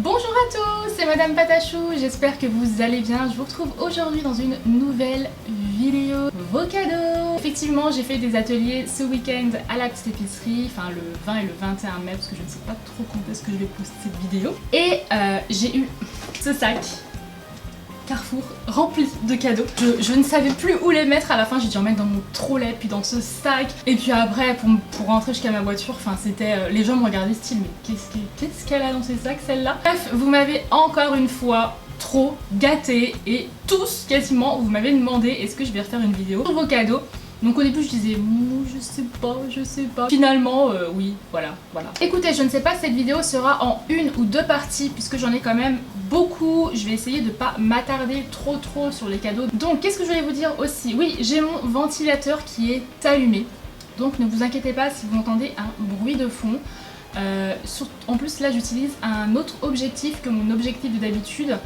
Bonjour à tous, c'est Madame Patachou, j'espère que vous allez bien. Je vous retrouve aujourd'hui dans une nouvelle vidéo vos cadeaux. Effectivement, j'ai fait des ateliers ce week-end à la petite épicerie, enfin le 20 et le 21 mai, parce que je ne sais pas trop quand est-ce que je vais poster cette vidéo. Et j'ai eu ce sac Carrefour rempli de cadeaux. Je ne savais plus où les mettre à la fin, j'ai dû en mettre dans mon trolley, puis dans ce sac. Et puis après, pour rentrer jusqu'à ma voiture, enfin c'était... les gens me regardaient style, mais qu'est-ce qu'elle a dans ces sacs celle-là? Bref, vous m'avez encore une fois trop gâté et tous quasiment vous m'avez demandé est-ce que je vais refaire une vidéo sur vos cadeaux. Donc au début je disais je sais pas. Finalement oui, voilà. Écoutez, je ne sais pas si cette vidéo sera en une ou deux parties puisque j'en ai quand même beaucoup. Je vais essayer de pas m'attarder trop sur les cadeaux. Donc qu'est-ce que je voulais vous dire aussi? Oui, j'ai mon ventilateur qui est allumé. Donc ne vous inquiétez pas si vous entendez un bruit de fond. En plus là j'utilise un autre objectif que mon objectif de d'habitude.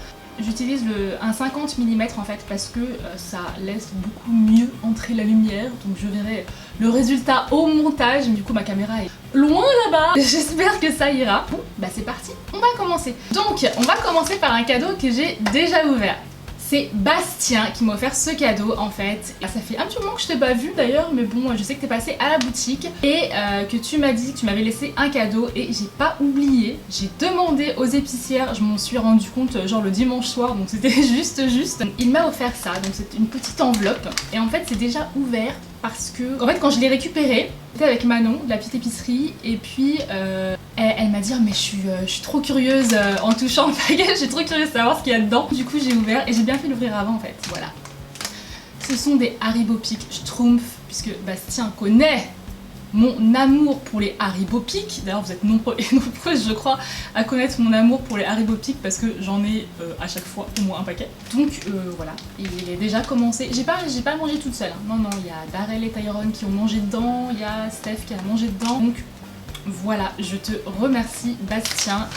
J'utilise un 50 mm en fait parce que ça laisse beaucoup mieux entrer la lumière, donc je verrai le résultat au montage, mais du coup ma caméra est loin là-bas. J'espère que ça ira. Bon bah c'est parti, on va commencer. Donc on va commencer par un cadeau que j'ai déjà ouvert. C'est Bastien qui m'a offert ce cadeau en fait. Ça fait un petit moment que je t'ai pas vu d'ailleurs, mais bon, je sais que t'es passé à la boutique et que tu m'as dit que tu m'avais laissé un cadeau et j'ai pas oublié. J'ai demandé aux épicières, je m'en suis rendu compte genre le dimanche soir, donc c'était juste. Il m'a offert ça, donc c'est une petite enveloppe et en fait c'est déjà ouvert parce que en fait quand je l'ai récupéré, j'étais avec Manon de la petite épicerie et puis elle m'a dit mais je suis trop curieuse en touchant le package, je suis trop curieuse de savoir ce qu'il y a dedans. Du coup j'ai ouvert et j'ai bien fait d'ouvrir avant en fait, voilà. Ce sont des Haribo Pic Schtroumpf puisque Bastien connaît mon amour pour les Haribo Pic. D'ailleurs vous êtes nombreux et nombreuses je crois à connaître mon amour pour les Haribo Pic parce que j'en ai à chaque fois au moins un paquet. Donc voilà, il est déjà commencé. J'ai pas mangé toute seule, hein. Non, il y a Darrell et Tyrone qui ont mangé dedans, il y a Steph qui a mangé dedans. Donc voilà, je te remercie Bastien.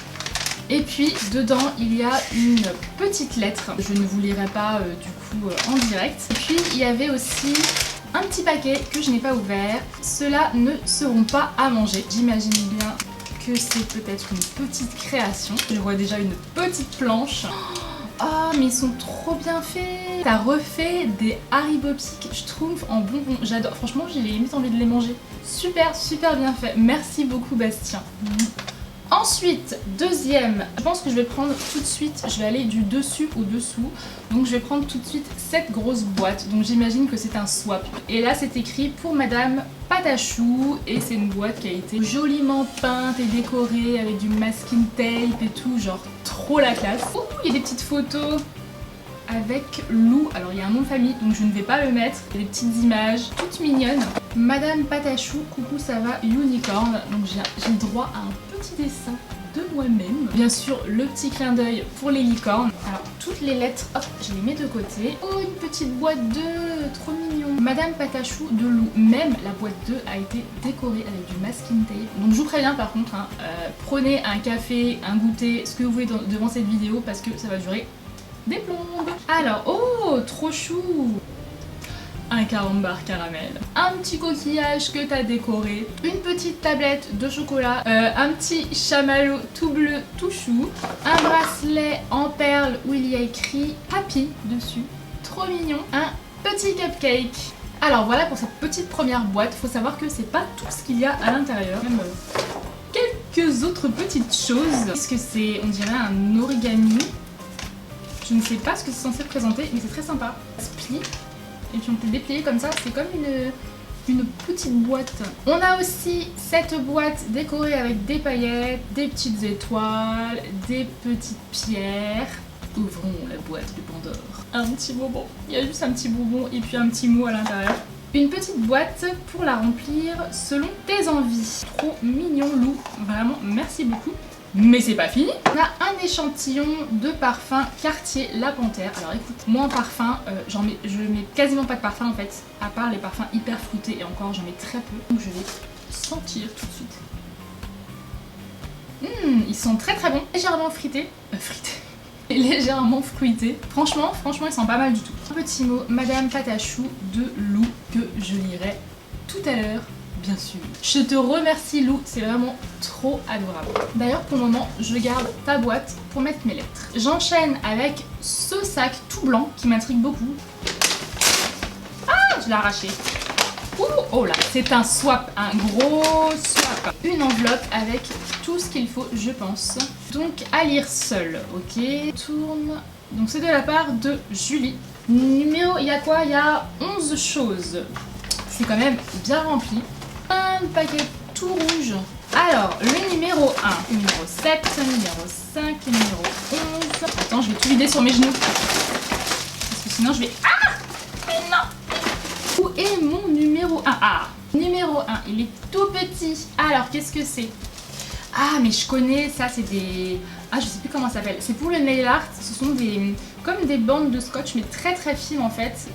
Et puis dedans il y a une petite lettre, je ne vous lirai pas du coup en direct. Et puis il y avait aussi un petit paquet que je n'ai pas ouvert. Ceux-là ne seront pas à manger. J'imagine bien que c'est peut-être une petite création. Je vois déjà une petite planche. Oh mais ils sont trop bien faits. T'as refait des Haribo Pic Schtroumpf en bonbons. J'adore, franchement j'ai limite envie de les manger. Super bien fait. Merci beaucoup Bastien. Ensuite, deuxième, je pense que je vais prendre tout de suite, je vais aller du dessus au dessous. Donc je vais prendre tout de suite cette grosse boîte, donc j'imagine que c'est un swap. Et là c'est écrit pour Madame Patachou et c'est une boîte qui a été joliment peinte et décorée avec du masking tape et tout, genre trop la classe. Ouh, il y a des petites photos avec Lou, alors il y a un nom de famille donc je ne vais pas le mettre, il y a des petites images toutes mignonnes. Madame Patachou, coucou ça va, unicorn, donc j'ai le droit à un petit dessin de moi-même. Bien sûr le petit clin d'œil pour les licornes. Alors toutes les lettres, hop, je les mets de côté. Oh une petite boîte 2, trop mignon. Madame Patachou de Lou, même la boîte 2 a été décorée avec du masking tape. Donc je vous préviens par contre, hein, prenez un café, un goûter, ce que vous voulez devant cette vidéo parce que ça va durer des plombes. Alors, oh, trop chou. Un carambar caramel, un petit coquillage que t'as décoré, une petite tablette de chocolat, un petit chamallow tout bleu tout chou, un bracelet en perles où il y a écrit Happy dessus, trop mignon, un petit cupcake. Alors voilà pour cette petite première boîte, faut savoir que c'est pas tout ce qu'il y a à l'intérieur, même quelques autres petites choses, puisque c'est, on dirait un origami. Je ne sais pas ce que c'est censé représenter, mais c'est très sympa. Ça se plie, et puis on peut le déplier comme ça, c'est comme une petite boîte. On a aussi cette boîte décorée avec des paillettes, des petites étoiles, des petites pierres. Ouvrons la boîte de Pandore. Un petit bonbon. Il y a juste un petit bonbon et puis un petit mot à l'intérieur. Une petite boîte pour la remplir selon tes envies. Trop mignon Lou, vraiment merci beaucoup. Mais c'est pas fini. On a un échantillon de parfum Cartier La Panthère. Alors écoute, moi en parfum, je mets quasiment pas de parfum en fait, à part les parfums hyper fruités et encore j'en mets très peu. Donc je vais sentir tout de suite. Ils sont très bons, légèrement frités. Légèrement fruités. Franchement, ils sont pas mal du tout. Un petit mot, Madame Patachou de Lou, que je lirai tout à l'heure. bien sûr. Je te remercie Lou, c'est vraiment trop adorable. D'ailleurs pour le moment, je garde ta boîte pour mettre mes lettres. J'enchaîne avec ce sac tout blanc qui m'intrigue beaucoup. Ah, je l'ai arraché. Ouh, oh là, c'est un swap, un gros swap. Une enveloppe avec tout ce qu'il faut, je pense. Donc à lire seul, ok. Tourne. Donc c'est de la part de Julie. Numéro, il y a quoi? Il y a 11 choses. C'est quand même bien rempli. Un paquet tout rouge. Alors, le numéro 1, le numéro 7, le numéro 5, le numéro 11. Attends, je vais tout vider sur mes genoux. Parce que sinon je vais... Ah! Mais non! Où est mon numéro 1? Ah! Numéro 1, il est tout petit. Alors, qu'est-ce que c'est? Ah, mais je connais, ça c'est des... Ah, je sais plus comment ça s'appelle. C'est pour le nail art. Ce sont des... comme des bandes de scotch, mais très très fines en fait.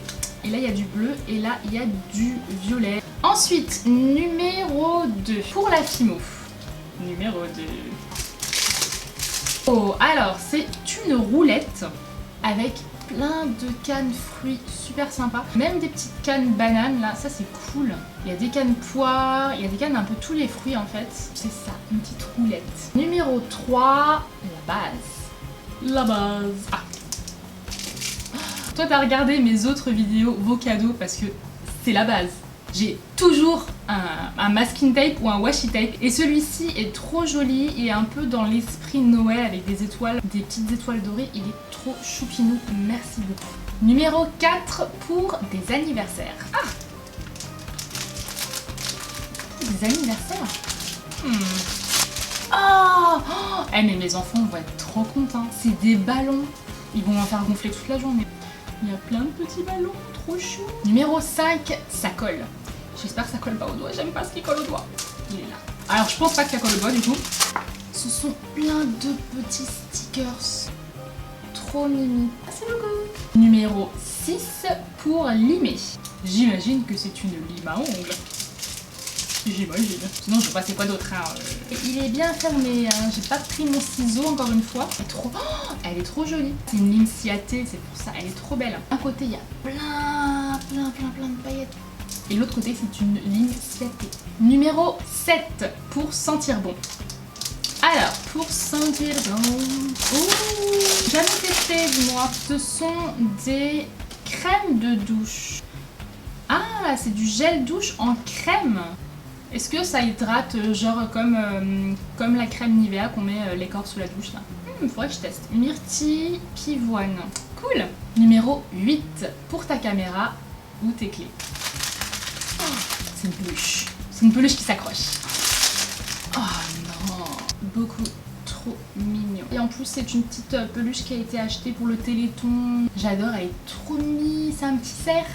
Et là, il y a du bleu et là, il y a du violet. Ensuite, numéro 2. Pour la Fimo. Numéro 2. Oh, alors, c'est une roulette avec plein de cannes fruits super sympa. Même des petites cannes bananes, là, ça c'est cool. Il y a des cannes poires, il y a des cannes un peu tous les fruits en fait. C'est ça, une petite roulette. Numéro 3, la base. La base. Ah. Toi t'as regardé mes autres vidéos, vos cadeaux, parce que c'est la base. J'ai toujours un masking tape ou un washi tape et celui-ci est trop joli et un peu dans l'esprit Noël avec des étoiles, des petites étoiles dorées. Il est trop choupinou, merci beaucoup. Numéro 4 pour des anniversaires. Ah! Des anniversaires. Oh, eh mais mes enfants vont être trop contents. C'est des ballons. Ils vont en faire gonfler toute la journée. Il y a plein de petits ballons, trop chou. Numéro 5, ça colle. J'espère que ça colle pas au doigt, j'aime pas ce qui colle au doigt. Il est là. Alors je pense pas que ça colle au doigt du coup. Ce sont plein de petits stickers. Trop mimi. Merci beaucoup. Numéro 6 pour limer. J'imagine que c'est une lime à ongles. J'imagine. Sinon je sais pas c'est quoi d'autre. Hein. Il est bien fermé, hein. J'ai pas pris mon ciseau encore une fois. Elle est trop jolie. C'est une lime sciatée, c'est pour ça. Elle est trop belle. D'un côté il y a plein de paillettes. Et l'autre côté c'est une lime sciatée. Numéro 7 pour sentir bon. Alors, pour sentir bon... Ouh, jamais testé, dis-moi. Ce sont des crèmes de douche. Ah, c'est du gel douche en crème. Est-ce que ça hydrate genre comme la crème Nivea qu'on met les corps sous la douche là? Faudrait que je teste. Myrtille, pivoine. Cool. Numéro 8 pour ta caméra ou tes clés. Oh, c'est une peluche. C'est une peluche qui s'accroche. Oh non. Beaucoup trop mignon. Et en plus c'est une petite peluche qui a été achetée pour le Téléthon. J'adore, elle est trop mimi. C'est un petit cerf.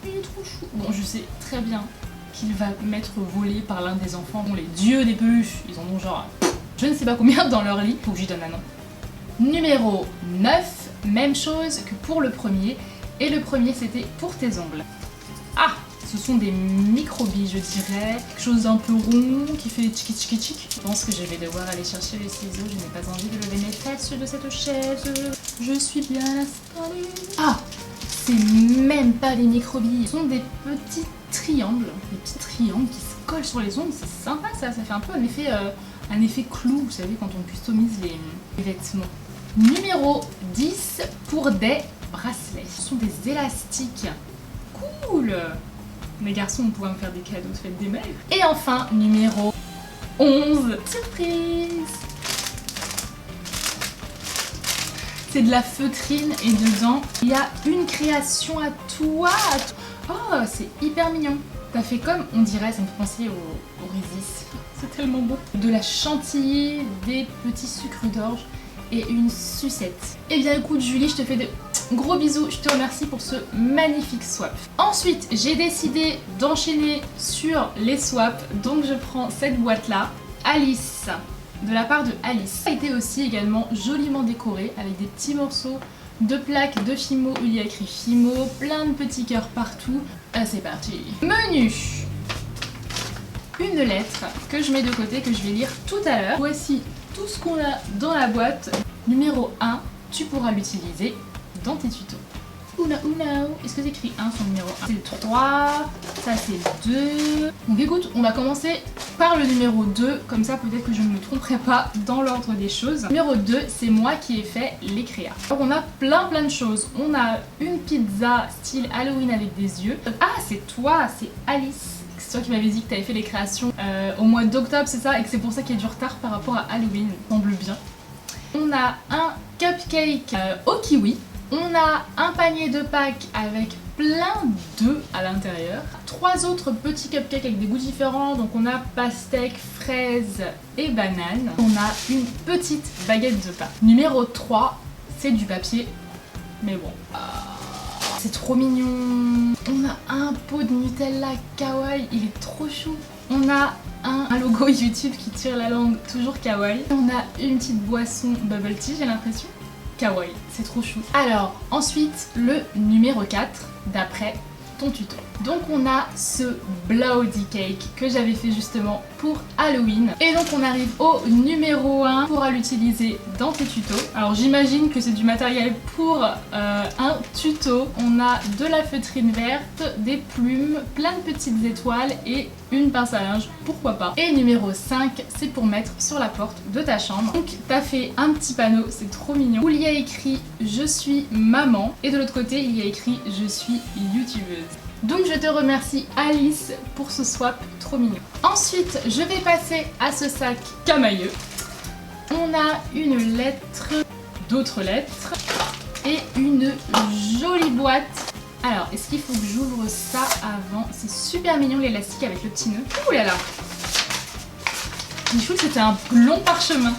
Il est trop chou. Bon, je sais très bien qu'il va m'être volé par l'un des enfants. Bon, les dieux des peluches, ils en ont genre je ne sais pas combien dans leur lit. Faut que j'y donne un nom. Numéro 9, même chose que pour le premier. Et le premier c'était pour tes ongles. Ah, ce sont des microbilles je dirais. Quelque chose d'un peu rond qui fait tchiki tchiki tchik. Je pense que je vais devoir aller chercher les ciseaux. Je n'ai pas envie de lever mes fesses de cette chaise. Je suis bien installée. Ah, c'est même pas des microbilles, ce sont des petits triangles. Des petits triangles qui se collent sur les ongles, c'est sympa ça, ça fait un peu un effet clou, vous savez, quand on customise les vêtements. Numéro 10 pour des bracelets. Ce sont des élastiques. Cool! Les garçons, vous pouvez me faire des cadeaux de fête des mères. Et enfin, numéro 11, surprise! C'est de la feutrine et dedans, il y a une création à toi. Oh, c'est hyper mignon. T'as fait comme, on dirait, ça me fait penser au Résis. C'est tellement beau. De la chantilly, des petits sucres d'orge et une sucette. Eh bien écoute Julie, je te fais de gros bisous. Je te remercie pour ce magnifique swap. Ensuite, j'ai décidé d'enchaîner sur les swaps. Donc je prends cette boîte-là. Alice. De la part de Alice. Ça a été aussi également joliment décoré avec des petits morceaux de plaques de Fimo où il y a écrit Fimo, plein de petits cœurs partout. Ah, c'est parti. Menu. Une lettre que je mets de côté, que je vais lire tout à l'heure. Voici tout ce qu'on a dans la boîte. Numéro 1, tu pourras l'utiliser dans tes tutos. Est-ce que c'est écrit 1 sur le numéro 1? C'est le 3, ça c'est le 2. Donc écoute, on va commencer par le numéro 2, comme ça peut-être que je ne me tromperai pas dans l'ordre des choses. Numéro 2, c'est moi qui ai fait les créas. Alors on a plein de choses. On a une pizza style Halloween avec des yeux. Ah, c'est toi, c'est Alice. C'est toi qui m'avais dit que tu avais fait les créations au mois d'octobre, c'est ça? Et que c'est pour ça qu'il y a du retard par rapport à Halloween, semble bien. On a un cupcake au kiwi. On a un panier de Pâques avec plein d'œufs à l'intérieur. 3 autres petits cupcakes avec des goûts différents. Donc on a pastèque, fraise et banane. On a une petite baguette de pain. Numéro 3, c'est du papier. Mais bon, c'est trop mignon. On a un pot de Nutella kawaii. Il est trop chou. On a un logo YouTube qui tire la langue, toujours kawaii. On a une petite boisson bubble tea, j'ai l'impression. Kawaii, c'est trop chou. Alors, ensuite, le numéro 4, d'après ton tuto. Donc on a ce Bloody Cake que j'avais fait justement pour Halloween. Et donc on arrive au numéro 1, pour l'utiliser dans tes tutos. Alors j'imagine que c'est du matériel pour un tuto. On a de la feutrine verte, des plumes, plein de petites étoiles et une pince à linge, pourquoi pas. Et numéro 5, c'est pour mettre sur la porte de ta chambre. Donc t'as fait un petit panneau, c'est trop mignon, où il y a écrit « Je suis maman » et de l'autre côté il y a écrit « Je suis youtubeuse ». Donc je te remercie Alice pour ce swap trop mignon. Ensuite, je vais passer à ce sac camailleux. On a une lettre, d'autres lettres et une jolie boîte. Alors, est-ce qu'il faut que j'ouvre ça avant? C'est super mignon l'élastique avec le petit nœud. Ouh là là! Je trouve que c'était un long parchemin.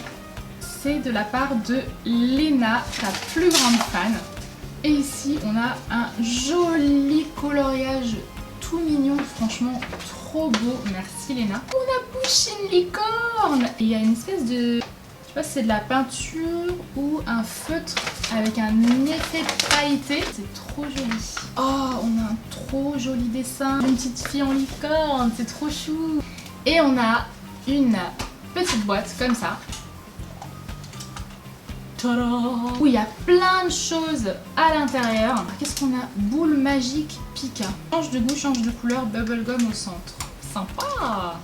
C'est de la part de Léna, ta plus grande fan. Et ici, on a un joli coloriage tout mignon, franchement trop beau. Merci Léna. On a Pushing Licorne. Et il y a une espèce de... Je sais pas si c'est de la peinture ou un feutre avec un effet pailleté. C'est trop joli. Oh, on a un trop joli dessin. Une petite fille en licorne, c'est trop chou. Et on a une petite boîte comme ça. Où il y a plein de choses à l'intérieur. Qu'est-ce qu'on a? Boule magique Pika. Change de goût, change de couleur, bubblegum au centre. Sympa.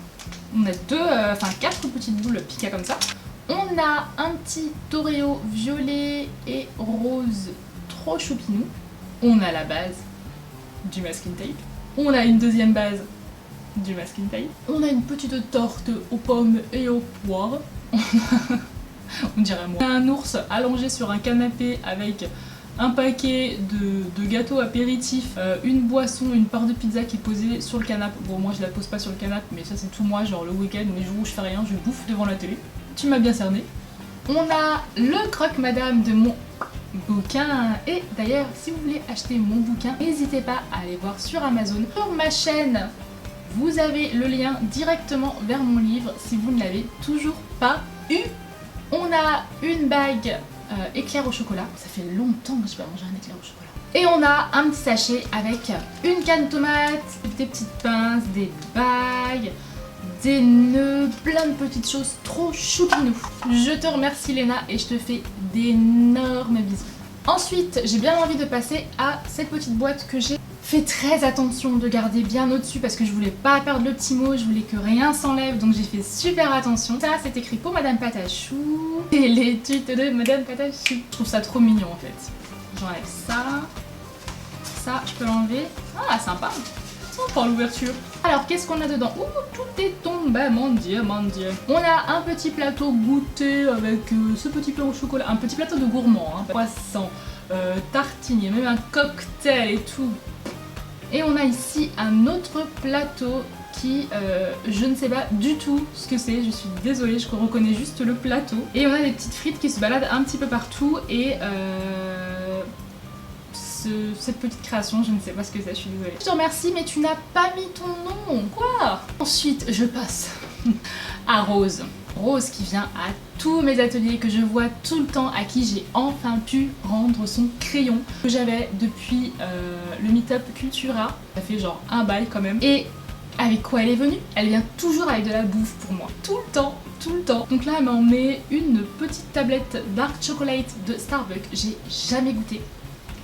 On a 4 petites boules Pika comme ça. On a un petit Oreo violet et rose trop choupinou. On a la base du masking tape. On a une deuxième base du masking tape. On a une petite torte aux pommes et aux poires. On dirait moi. Un ours allongé sur un canapé avec un paquet de gâteaux apéritifs, une boisson, une part de pizza qui est posée sur le canapé. Bon, moi je la pose pas sur le canapé, mais ça c'est tout moi, genre le week-end, les jours où je fais rien, je bouffe devant la télé. Tu m'as bien cerné. On a le croque-madame de mon bouquin. Et d'ailleurs, si vous voulez acheter mon bouquin, n'hésitez pas à aller voir sur Amazon. Sur ma chaîne, vous avez le lien directement vers mon livre si vous ne l'avez toujours pas eu. On a une bague éclair au chocolat. Ça fait longtemps que je n'ai pas mangé un éclair au chocolat. Et on a un petit sachet avec une canne tomate, des petites pinces, des bagues, des nœuds, plein de petites choses trop choupinou. Je te remercie Léna et je te fais d'énormes bisous. Ensuite, j'ai bien envie de passer à cette petite boîte que j'ai fait très attention de garder bien au-dessus parce que je voulais pas perdre le petit mot, je voulais que rien s'enlève, donc j'ai fait super attention. Ça, c'est écrit pour Madame Patachou et les tutos de Madame Patachou. Je trouve ça trop mignon en fait. J'enlève ça. Ça, je peux l'enlever. Ah, sympa. Sympa l'ouverture. Alors, qu'est-ce qu'on a dedans? Ouh, tout est tombé, mon dieu, mon dieu. On a un petit plateau goûter avec ce petit pain au chocolat. Un petit plateau de gourmand, hein. Croissant, tartine, il y a même un cocktail et tout. Et on a ici un autre plateau qui, je ne sais pas du tout ce que c'est, je suis désolée, je reconnais juste le plateau. Et on a des petites frites qui se baladent un petit peu partout et cette petite création, je ne sais pas ce que c'est, je suis désolée. Je te remercie, mais tu n'as pas mis ton nom. Quoi? Ensuite, je passe à Rose. Rose qui vient à tous mes ateliers, que je vois tout le temps, à qui j'ai enfin pu rendre son crayon que j'avais depuis le meet-up Cultura. Ça fait genre un bail quand même. Et avec quoi elle est venue? Elle vient toujours avec de la bouffe pour moi. Tout le temps, tout le temps. Donc là, elle m'a emmené une petite tablette Dark Chocolate de Starbucks. J'ai jamais goûté.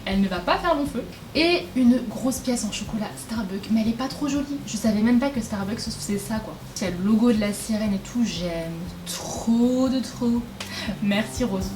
elle ne va pas faire long feu. Et une grosse pièce en chocolat Starbucks, mais elle est pas trop jolie. Je savais même pas que Starbucks faisait ça quoi. Il y a le logo de la sirène et tout, j'aime trop de trop. Merci Rose.